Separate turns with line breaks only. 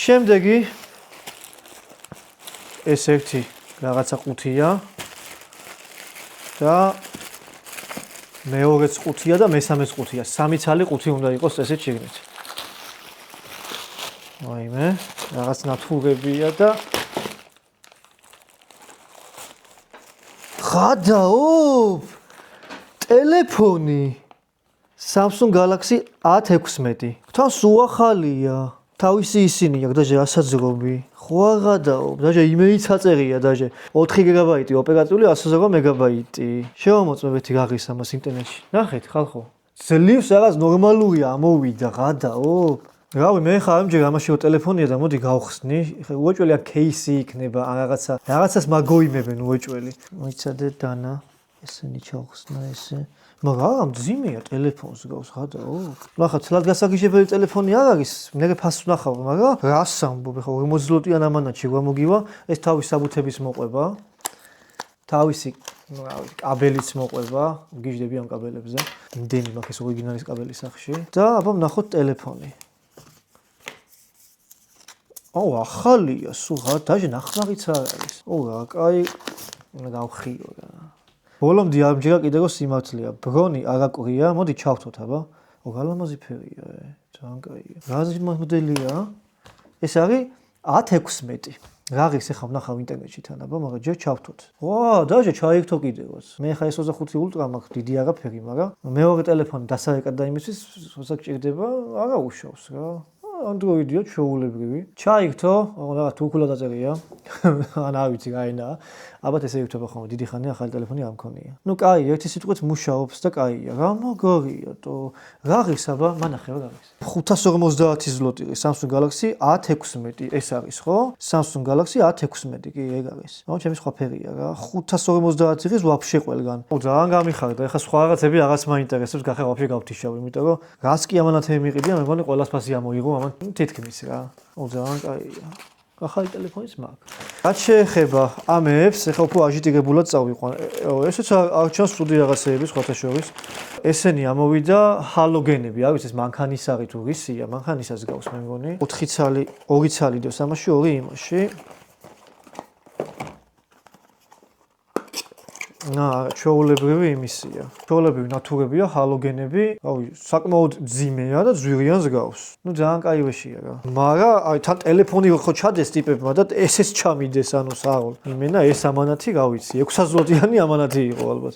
შემდეგი ეს ერთი რაღაცა ყუთია და მეორეც ყუთია და მესამეც ყუთია. სამი ცალი ყუთი უნდა იყოს ესეთ შიგნით. ვაიმე, რაღაც ნათურებია და გადაობ ტელეფონი Samsung Galaxy A16. თან სულ ახალია. თავისი ისინია, დაჟე ასაძრობი. ხო აღადაობ, დაჟე იმეიც აწერია, დაჟე 4 გიგაბაიტი ოპერატიული, 128 მეგაბაიტი. შევამოწმებეთი გაღის ამას ინტერნეტში. ნახეთ, ხალხო. ძლივს რაღაც ნორმალურია ამოვიდა, გადაობ. რავი, მე ხარ ამჯერ ამაშიო ტელეფონია და მოდი გავხსნი. ხე უეჭველი აქ кейსი იქნება, რაღაცას მაგოიმებენ უეჭველი. მოიცადე დანა, ესენი ჩავხსნა ესე. მაგრამ მძიმეა ტელეფონს გავს გადაო. ნახა ცლად გასაგიჟებელი ტელეფონი არ არის, მე ფასს ვნახავ, მაგრამ რას ამბობ, ხო 40 ზლოტიან ამანათში გამოგივა, ეს თავის საბუთების მოყვება. თავისი, კაბელიც მოყვება, გიждები ამ კაბელებზე. იმდენი მაქვს ეს ორიგინალის კაბელი სახში და აბა ვნახოთ ტელეფონი. აუ, ახალია, სულ დაჟე ნახმარიც არ არის. რა, კაი, გავხიო რა. ბოლომდე ამჯერა კიდე რო სიმართლეა. ბრონი არაკვრია, მოდი ჩავთოთ აბა. გალამაზი ფერია, ძალიან კაია. რა მოდელია? ეს არის A16. რა არის ახლა ვნახავ ინტერნეტში თან აბა, მაგრამ ჯერ ჩავთოთ. ვა, დაჟე ჩაიგთო კიდევაც. მე ხა ეს 25 ულტრა მაქვს, დიდი არაფერი, მაგრამ მეორე ტელეფონი დასარეკად და იმისთვის როცა გჭირდება, არა უშავს რა. Android-ია ჩვეულებრივი. ჩაიგთო, რაღაც თურქულად დაწერია. ან არ ვიცი რა ენაა. ალბათ ესე იგთობა ხოლმე, დიდი ხანია ახალი ტელეფონი არ მქონია. ნუ კაი, ერთი სიტყვით მუშაობს და კაია. რა მაგარია, რა არის აბა, მანახე რა არის. 550 ზლოტი Samsung Galaxy A16 ეს არის, ხო? Samsung Galaxy A16 კი ეგ არის. აუ, ჩემი სხვა ფერია რა. 550 იღეს ვაფშე ყველგან. ძალიან გამიხარდა. ეხლა სხვა რაღაცები რაღაც მაინტერესებს, გახე ვაფშე გავთიშავ, იმიტომ რომ რას კი ამანათები მიყიდია, მე მგონი ყველას ფასი ამოიღო ამან თითქმის რა. ძალიან კაია. ახალი ტელეფონის მაქვს. რაც შეეხება ამებს, ეხლა უფრო აჟიტირებულად წავიყვან. ესეც არ ჩანს სტუდი რაღაცეები სხვათა შორის. ესენი ამოვიდა ჰალოგენები, არის ეს მანქანისაღი თუ რისია, მანქანისას გავს მე მგონი. 4 ცალი, 2 ცალი დევს ამაში, 2 იმაში. ჩვეულებრივი იმისია. ჩვეულებრივი ნათურებია, ჰალოგენები, რავი, საკმაოდ ძიმეა და ძვირიანს გავს. ნუ ძალიან კაივეშია რა. მაგრამ აი თან ტელეფონი ხო ჩადეს ტიპებმა და ესეც ჩამიდეს, ანუ საერთოდ. იმენა ეს ამანათი, რა ვიცი, 600 ზლოტიანი ამანათი იყო ალბათ.